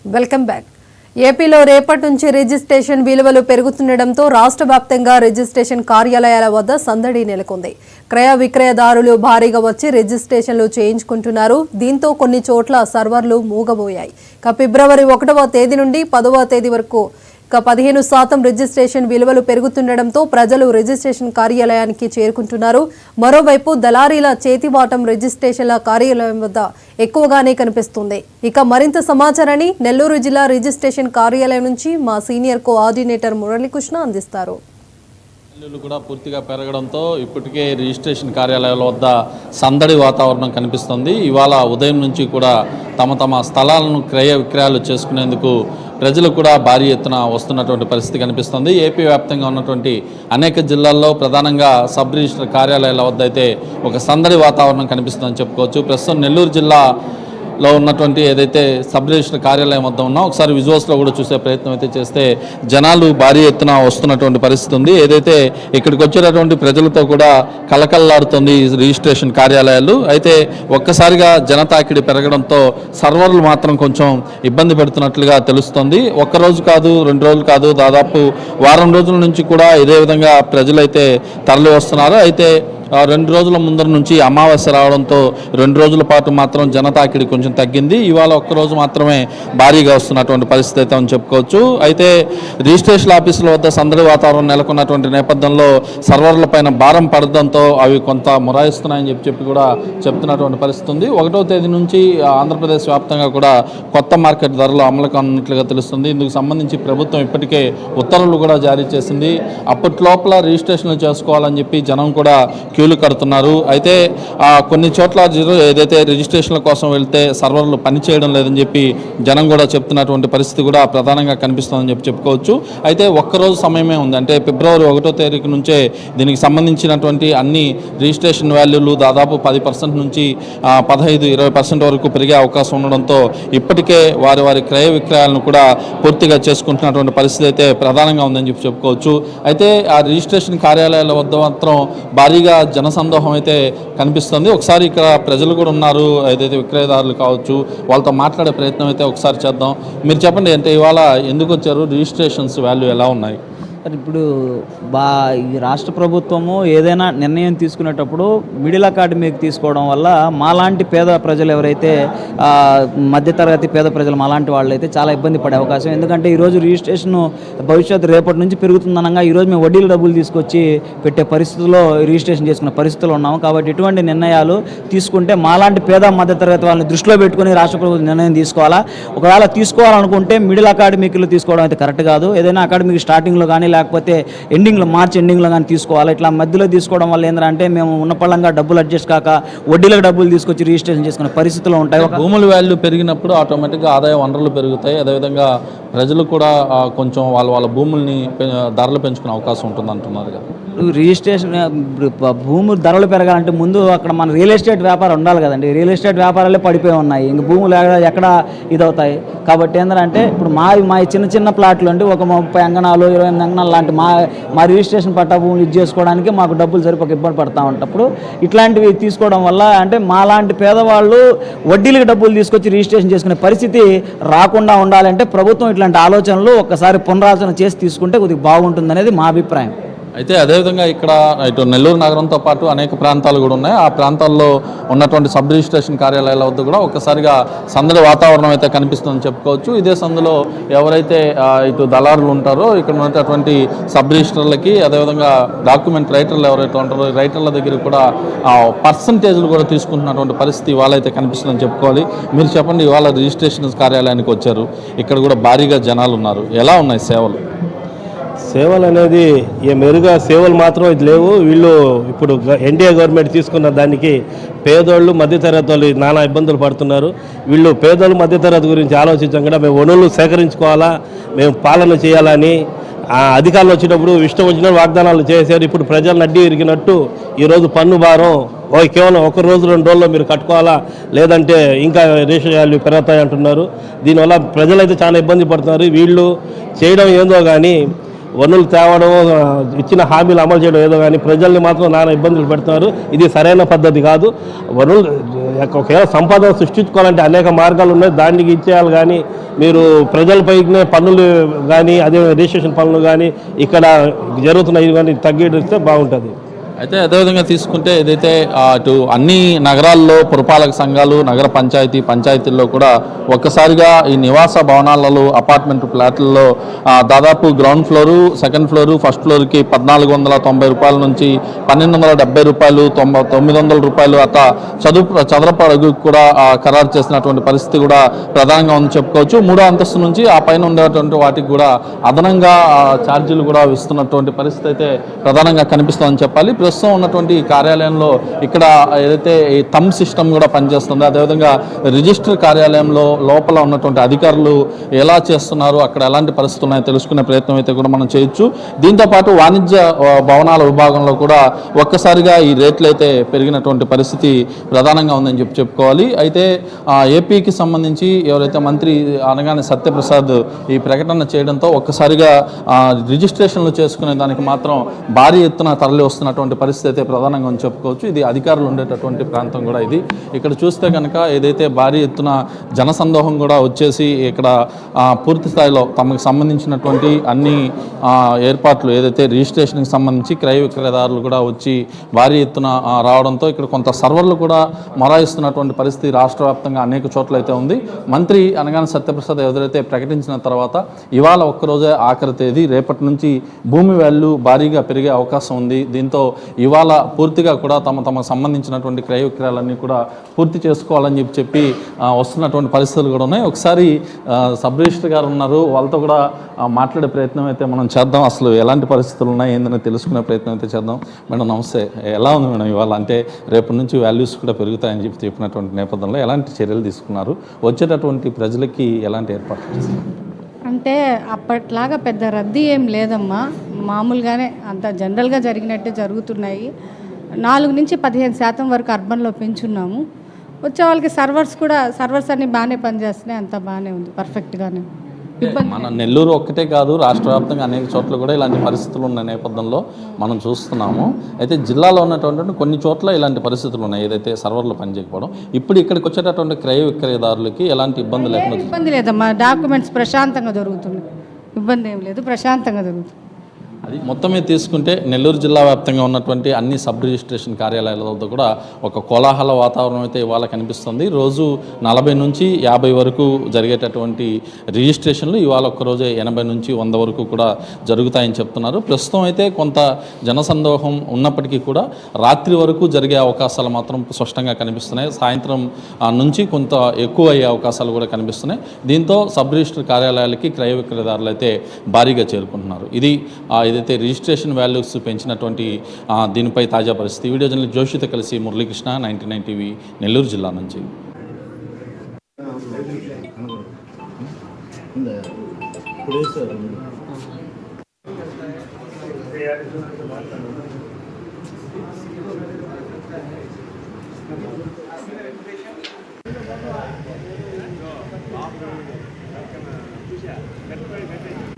Welcome back. ఏపీలో రేపటి నుంచి రిజిస్ట్రేషన్ విలువలు పెరుగుతుండటంతో రాష్ట్ర వ్యాప్తంగా రిజిస్ట్రేషన్ కార్యాలయాల వద్ద సందడి నెలకొంది. క్రయ విక్రయదారులు భారీగా వచ్చి రిజిస్ట్రేషన్లు చేయించుకుంటున్నారు. దీంతో కొన్ని చోట్ల సర్వర్లు మూగబోయాయి. ఫిబ్రవరి 1వ తేదీ నుండి 10వ తేదీ వరకు 15% రిజిస్ట్రేషన్ విలువలు పెరుగుతుండటంతో ప్రజలు రిజిస్ట్రేషన్ కార్యాలయానికి చేరుకుంటున్నారు. మరోవైపు దళారీల చేతివాటం రిజిస్ట్రేషన్ల కార్యాలయం వద్ద ఎక్కువగానే కనిపిస్తుంది. ఇక మరింత సమాచారాన్ని నెల్లూరు జిల్లా రిజిస్ట్రేషన్ కార్యాలయం నుంచి మా సీనియర్ కోఆర్డినేటర్ మురళీకృష్ణ అందిస్తారు. కూడా పూర్తిగా పెరగడంతో ఇప్పటికే రిజిస్ట్రేషన్ కార్యాలయాల వద్ద సందడి వాతావరణం కనిపిస్తుంది. ఇవాళ ఉదయం నుంచి కూడా తమ స్థలాలను క్రయ విక్రయాలు చేసుకునేందుకు ప్రజలు కూడా భారీ ఎత్తున వస్తున్నటువంటి పరిస్థితి కనిపిస్తుంది. ఏపీ వ్యాప్తంగా ఉన్నటువంటి అనేక జిల్లాల్లో ప్రధానంగా సబ్ రిజిస్టర్ కార్యాలయాల వద్ద అయితే ఒక సందడి వాతావరణం కనిపిస్తుందని చెప్పుకోవచ్చు. ప్రస్తుతం నెల్లూరు జిల్లాలో ఉన్నటువంటి ఏదైతే సబ్ రిజిస్టర్ కార్యాలయం వద్ద ఉన్నా ఒకసారి విజువల్స్లో కూడా చూసే ప్రయత్నం అయితే చేస్తే జనాలు భారీ ఎత్తున వస్తున్నటువంటి పరిస్థితి ఉంది. ఏదైతే ఇక్కడికి వచ్చేటటువంటి ప్రజలతో కూడా కలకల్లాడుతుంది రిజిస్ట్రేషన్ కార్యాలయాలు. అయితే ఒక్కసారిగా జనతాకిడి పెరగడంతో సర్వర్లు మాత్రం కొంచెం ఇబ్బంది పెడుతున్నట్లుగా తెలుస్తుంది. ఒక్కరోజు కాదు, 2 రోజులు కాదు, దాదాపు వారం రోజుల నుంచి కూడా ఇదే విధంగా ప్రజలైతే తరలి వస్తున్నారు. అయితే 2 రోజుల ముందర నుంచి అమావాస్య రావడంతో 2 రోజుల పాటు మాత్రం జనతాకిడి కొంచెం తగ్గింది. ఇవాళ ఒక్కరోజు మాత్రమే భారీగా వస్తున్నటువంటి పరిస్థితి అయితే అని చెప్పుకోవచ్చు. అయితే రిజిస్ట్రేషన్ ఆఫీసుల వద్ద సందడి వాతావరణం నెలకొన్నటువంటి నేపథ్యంలో సర్వర్ల పైన భారం పడడంతో అవి కొంత మొరాయిస్తున్నాయని చెప్పి కూడా చెప్తున్నటువంటి పరిస్థితి ఉంది. 1వ తేదీ నుంచి ఆంధ్రప్రదేశ్ వ్యాప్తంగా కూడా కొత్త మార్కెట్ ధరలు అమలు కానున్నట్లుగా తెలుస్తుంది. ఇందుకు సంబంధించి ప్రభుత్వం ఇప్పటికే ఉత్తర్వులు కూడా జారీ చేసింది. అప్పట్లోపల రిజిస్ట్రేషన్లు చేసుకోవాలని చెప్పి జనం కూడా క్యూలు కడుతున్నారు. అయితే కొన్ని చోట్ల ఏదైతే రిజిస్ట్రేషన్ల కోసం వెళ్తే సర్వర్లు పనిచేయడం లేదని చెప్పి జనం కూడా చెప్తున్నటువంటి పరిస్థితి కూడా ప్రధానంగా కనిపిస్తుందని చెప్పుకోవచ్చు. అయితే ఒక్కరోజు సమయమే ఉంది. అంటే ఫిబ్రవరి 1వ తేదీ నుంచే దీనికి సంబంధించినటువంటి అన్ని రిజిస్ట్రేషన్ వాల్యూలు దాదాపు 10% నుంచి 15-20% వరకు పెరిగే అవకాశం ఉండడంతో ఇప్పటికే వారి క్రయ విక్రయాలను కూడా పూర్తిగా చేసుకుంటున్నటువంటి పరిస్థితి అయితే ప్రధానంగా ఉందని చెప్పుకోవచ్చు. అయితే ఆ రిజిస్ట్రేషన్ కార్యాలయాల వద్ద మాత్రం భారీగా జనసందోహం అయితే కనిపిస్తుంది. ఒకసారి ఇక్కడ ప్రజలు కూడా ఉన్నారు, ఏదైతే విక్రయదారులు కావచ్చు, వాళ్ళతో మాట్లాడే ప్రయత్నం అయితే ఒకసారి చేద్దాం. మీరు చెప్పండి, అంటే ఇవాళ ఎందుకు వచ్చారు, రిజిస్ట్రేషన్స్ వాల్యూ ఎలా ఉన్నాయి? ఇప్పుడు ఈ రాష్ట్ర ప్రభుత్వము ఏదైనా నిర్ణయం తీసుకునేటప్పుడు మిడిల్ అకాడమీకి తీసుకోవడం వల్ల మాలాంటి పేద ప్రజలు ఎవరైతే మధ్యతరగతి పేద ప్రజలు మాలాంటి వాళ్ళు అయితే చాలా ఇబ్బంది పడే అవకాశం. ఎందుకంటే ఈరోజు రిజిస్ట్రేషన్ భవిష్యత్తు రేపటి నుంచి పెరుగుతుందనగా ఈరోజు మేము వడ్డీలు డబ్బులు తీసుకొచ్చి పెట్టే పరిస్థితుల్లో రిజిస్ట్రేషన్ చేసుకునే పరిస్థితుల్లో ఉన్నాము. కాబట్టి ఇటువంటి నిర్ణయాలు తీసుకుంటే మాలాంటి పేద మధ్యతరగతి వాళ్ళని దృష్టిలో పెట్టుకుని రాష్ట్ర ప్రభుత్వం నిర్ణయం తీసుకోవాలా. ఒకవేళ తీసుకోవాలనుకుంటే మిడిల్ అకాడమీలో తీసుకోవడం అయితే కరెక్ట్ కాదు. ఏదైనా అకాడమిక్ స్టార్టింగ్లో కానీ లేకపోతే మార్చి ఎండింగ్లో కానీ తీసుకోవాలి. ఇట్లా మధ్యలో తీసుకోవడం వల్ల ఏంటంటే మేము ఉన్న పళ్ళంగా డబ్బులు అడ్జస్ట్ కాక వడ్డీలకు డబ్బులు తీసుకొచ్చి రిజిస్ట్రేషన్ చేసుకునే పరిస్థితులు ఉంటాయి. భూముల వాల్యూ పెరిగినప్పుడు ఆటోమేటిక్గా ఆదాయ వనరులు పెరుగుతాయి. అదేవిధంగా ప్రజలు కూడా కొంచెం వాళ్ళ భూముల్ని ధరలు పెంచుకునే అవకాశం ఉంటుంది అంటున్నారు కదా. రిజిస్ట్రేషన్ భూములు ధరలు పెరగాలంటే ముందు అక్కడ మన రియల్ ఎస్టేట్ వ్యాపారం ఉండాలి కదండి. రియల్ ఎస్టేట్ వ్యాపారాలే పడిపోయి ఉన్నాయి. ఇంక భూములు ఎక్కడ ఇదవుతాయి. కాబట్టి ఏంటంటే ఇప్పుడు మా చిన్న ప్లాట్లు అంటే ఒక 30 అంగనాలు 28 అంగనాలు లాంటి మా రిజిస్ట్రేషన్ పట్టా భూములు ఇది చేసుకోవడానికి మాకు డబ్బులు సరిపోక ఇబ్బంది పడతా ఉంటప్పుడు ఇట్లాంటివి తీసుకోవడం వల్ల అంటే మాలాంటి పేదవాళ్ళు వడ్డీలకు డబ్బులు తీసుకొచ్చి రిజిస్ట్రేషన్ చేసుకునే పరిస్థితి రాకుండా ఉండాలంటే ప్రభుత్వం ఇట్లాంటి ఆలోచనలు ఒక్కసారి పునరాలోచన చేసి తీసుకుంటే కొద్దిగా బాగుంటుందనేది మా అభిప్రాయం. అయితే అదేవిధంగా ఇక్కడ ఇటు నెల్లూరు నగరంతో పాటు అనేక ప్రాంతాలు కూడా ఉన్నాయి. ఆ ప్రాంతాల్లో ఉన్నటువంటి సబ్ రిజిస్ట్రేషన్ కార్యాలయాల వద్ద కూడా ఒక్కసారిగా సందడి వాతావరణం అయితే కనిపిస్తుందని చెప్పుకోవచ్చు. ఇదే సందులో ఎవరైతే ఇటు దళారులు ఉంటారో ఇక్కడ ఉన్నటువంటి సబ్ రిజిస్టర్లకి అదేవిధంగా డాక్యుమెంట్ రైటర్లు ఎవరైతే ఉంటారో రైటర్ల దగ్గర కూడా పర్సంటేజ్లు కూడా తీసుకుంటున్నటువంటి పరిస్థితి ఇవాళ అయితే కనిపిస్తుందని చెప్పుకోవాలి. మీరు చెప్పండి, ఇవాళ రిజిస్ట్రేషన్ కార్యాలయానికి వచ్చారు, ఇక్కడ కూడా భారీగా జనాలు ఉన్నారు, ఎలా ఉన్నాయి సేవలు? సేవలు అనేది మెరుగా సేవలు మాత్రం ఇది లేవు. వీళ్ళు ఇప్పుడు ఎన్డీఏ గవర్నమెంట్ తీసుకున్న దానికి పేదోళ్ళు మధ్యతరగతి వాళ్ళు నానా ఇబ్బందులు పడుతున్నారు. వీళ్ళు పేదోళ్ళు మధ్యతరగతి గురించి ఆలోచించకుండా మేము వనరులు సేకరించుకోవాలా, మేము పాలన చేయాలని అధికారులు వచ్చేటప్పుడు ఇష్టం వచ్చిన వాగ్దానాలు చేశారు. ఇప్పుడు ప్రజలను అడ్డి ఇరిగినట్టు ఈరోజు పన్ను భారం కేవలం 1 రోజు 2 రోజుల్లో మీరు కట్టుకోవాలా, లేదంటే ఇంకా రేషన్ వాల్యూ పెరుగుతాయి అంటున్నారు. దీనివల్ల ప్రజలైతే చాలా ఇబ్బంది పడుతున్నారు. వీళ్ళు చేయడం ఏందో కానీ వనరులు తేవడం, ఇచ్చిన హామీలు అమలు చేయడం ఏదో కానీ ప్రజల్ని మాత్రం నానా ఇబ్బందులు పెడుతున్నారు. ఇది సరైన పద్ధతి కాదు. వనరులు ఒకవేళ సంపద సృష్టించుకోవాలంటే అనేక మార్గాలు ఉన్నాయి, దానికి ఇచ్చేయాలి. కానీ మీరు ప్రజలపైనే పన్నులు కానీ అదే రిజిస్ట్రేషన్ పనులు కానీ ఇక్కడ జరుగుతున్న ఇది కానీ తగ్గిస్తే బాగుంటుంది. అయితే అదేవిధంగా తీసుకుంటే ఏదైతే అటు అన్ని నగరాల్లో పురపాలక సంఘాలు, నగర పంచాయతీల్లో కూడా ఒక్కసారిగా ఈ నివాస భవనాలలో అపార్ట్మెంట్ ఫ్లాట్లలో దాదాపు ground floor, second floor, first ఫ్లోర్కి 1490 రూపాయల నుంచి 1270 రూపాయలు, 900 రూపాయలు అట్లా చదరపు అడుగుకు కూడా ఖరారు చేసినటువంటి పరిస్థితి కూడా ప్రధానంగా ఉంది చెప్పుకోవచ్చు. 3వ అంతస్తు నుంచి ఆ పైన ఉండేటువంటి వాటికి కూడా అదనంగా ఛార్జీలు కూడా ఇస్తున్నటువంటి పరిస్థితి అయితే ప్రధానంగా కనిపిస్తుందని చెప్పాలి. ప్రస్తుతం ఉన్నటువంటి కార్యాలయంలో ఇక్కడ ఏదైతే ఈ థంబ్ సిస్టమ్ కూడా పనిచేస్తుందో, అదేవిధంగా రిజిస్టర్ కార్యాలయంలో లోపల ఉన్నటువంటి అధికారులు ఎలా చేస్తున్నారు, అక్కడ ఎలాంటి పరిస్థితులు ఉన్నాయో తెలుసుకునే ప్రయత్నం అయితే కూడా మనం చేయొచ్చు. దీంతోపాటు వాణిజ్య భవనాల విభాగంలో కూడా ఒక్కసారిగా ఈ రేట్లు అయితే పెరిగినటువంటి పరిస్థితి ప్రధానంగా ఉందని చెప్పుకోవాలి. అయితే ఏపీకి సంబంధించి ఎవరైతే మంత్రి అనగానే సత్యప్రసాద్ ఈ ప్రకటన చేయడంతో ఒక్కసారిగా రిజిస్ట్రేషన్లు చేసుకునే దానికి మాత్రం భారీ ఎత్తున తరలి వస్తున్నటువంటి పరిస్థితి అయితే ప్రధానంగా చెప్పుకోవచ్చు. ఇది అధికారులు ఉండేటటువంటి ప్రాంతం కూడా ఇది. ఇక్కడ చూస్తే కనుక ఏదైతే భారీ ఎత్తున జనసందోహం కూడా వచ్చేసి ఇక్కడ పూర్తి స్థాయిలో తమకు సంబంధించినటువంటి అన్ని ఏర్పాట్లు ఏదైతే రిజిస్ట్రేషన్కి సంబంధించి క్రయ విక్రయదారులు కూడా వచ్చి భారీ ఎత్తున రావడంతో ఇక్కడ కొంత సర్వర్లు కూడా మొరాయిస్తున్నటువంటి పరిస్థితి రాష్ట్ర వ్యాప్తంగా అనేక చోట్ల అయితే ఉంది. మంత్రి అనగానే సత్యప్రసాద్ ఎవరైతే ప్రకటించిన తర్వాత ఇవాళ ఒక్కరోజే ఆఖరి తేదీ, రేపటి నుంచి భూమి వాల్యూ భారీగా పెరిగే అవకాశం ఉంది. దీంతో ఇవాళ పూర్తిగా కూడా తమకు సంబంధించినటువంటి క్రయ విక్రయాలన్నీ కూడా పూర్తి చేసుకోవాలని చెప్పి వస్తున్నటువంటి పరిస్థితులు కూడా ఉన్నాయి. ఒకసారి సబ్ రిజిస్టర్ గారు ఉన్నారు, వాళ్ళతో కూడా మాట్లాడే ప్రయత్నం అయితే మనం చేద్దాం. అసలు ఎలాంటి పరిస్థితులు ఉన్నాయి ఏందని తెలుసుకునే ప్రయత్నం అయితే చేద్దాం. మేడం నమస్తే, ఎలా ఉంది మేడం ఇవాళ? అంటే రేపటి నుంచి వాల్యూస్ కూడా పెరుగుతాయని చెప్పినటువంటి నేపథ్యంలో ఎలాంటి చర్యలు తీసుకున్నారు, వచ్చేటటువంటి ప్రజలకి ఎలాంటి ఏర్పాట్లు చేస్తున్నారు? అంటే అప్పట్లాగా పెద్ద రద్దీ ఏం లేదమ్మా, మామూలుగానే అంత జనరల్గా జరిగినట్టే జరుగుతున్నాయి. 4 నుంచి 15% వరకు అర్బన్లో పెంచున్నాము. వచ్చే వాళ్ళకి సర్వర్స్ అన్నీ బాగానే పనిచేస్తున్నాయి, అంతా బాగానే ఉంది, పర్ఫెక్ట్గానే. మన నెల్లూరు ఒక్కటే కాదు, రాష్ట్ర వ్యాప్తంగా అనేక చోట్ల కూడా ఇలాంటి పరిస్థితులు ఉన్న నేపథ్యంలో మనం చూస్తున్నాము. అయితే జిల్లాలో ఉన్నటువంటి కొన్ని చోట్ల ఇలాంటి పరిస్థితులు ఉన్నాయి, ఏదైతే సర్వర్లు పనిచేయకపోవడం. ఇప్పుడు ఇక్కడికి వచ్చేటటువంటి క్రయ విక్రయదారులకి ఎలాంటి ఇబ్బంది లేదమ్మా, డాక్యుమెంట్స్ ప్రశాంతంగా జరుగుతుంది, ఇబ్బంది ఏం లేదు, ప్రశాంతంగా జరుగుతుంది. అది మొత్తమే తీసుకుంటే నెల్లూరు జిల్లా వ్యాప్తంగా ఉన్నటువంటి అన్ని సబ్ రిజిస్ట్రేషన్ కార్యాలయాల వద్ద కూడా ఒక కోలాహల వాతావరణం అయితే ఇవాళ కనిపిస్తుంది. రోజు 40 నుంచి 50 వరకు జరిగేటటువంటి రిజిస్ట్రేషన్లు ఇవాళ ఒక్కరోజే 80 నుంచి 100 వరకు కూడా జరుగుతాయని చెప్తున్నారు. ప్రస్తుతం అయితే కొంత జనసందోహం ఉన్నప్పటికీ కూడా రాత్రి వరకు జరిగే అవకాశాలు మాత్రం స్పష్టంగా కనిపిస్తున్నాయి. సాయంత్రం నుంచి కొంత ఎక్కువ అయ్యే అవకాశాలు కూడా కనిపిస్తున్నాయి. దీంతో సబ్ రిజిస్టర్ కార్యాలయాలకి క్రయ విక్రయదారులు అయితే భారీగా చేరుకుంటున్నారు. ఇది ఏదైతే రిజిస్ట్రేషన్ వాల్యూస్ పెంచినటువంటి దీనిపై తాజా పరిస్థితి. వీడియో జర్నలిస్ట్ జోషితో కలిసి మురళీకృష్ణ, 99 టీవీ, నెల్లూరు జిల్లా నుంచి. Good.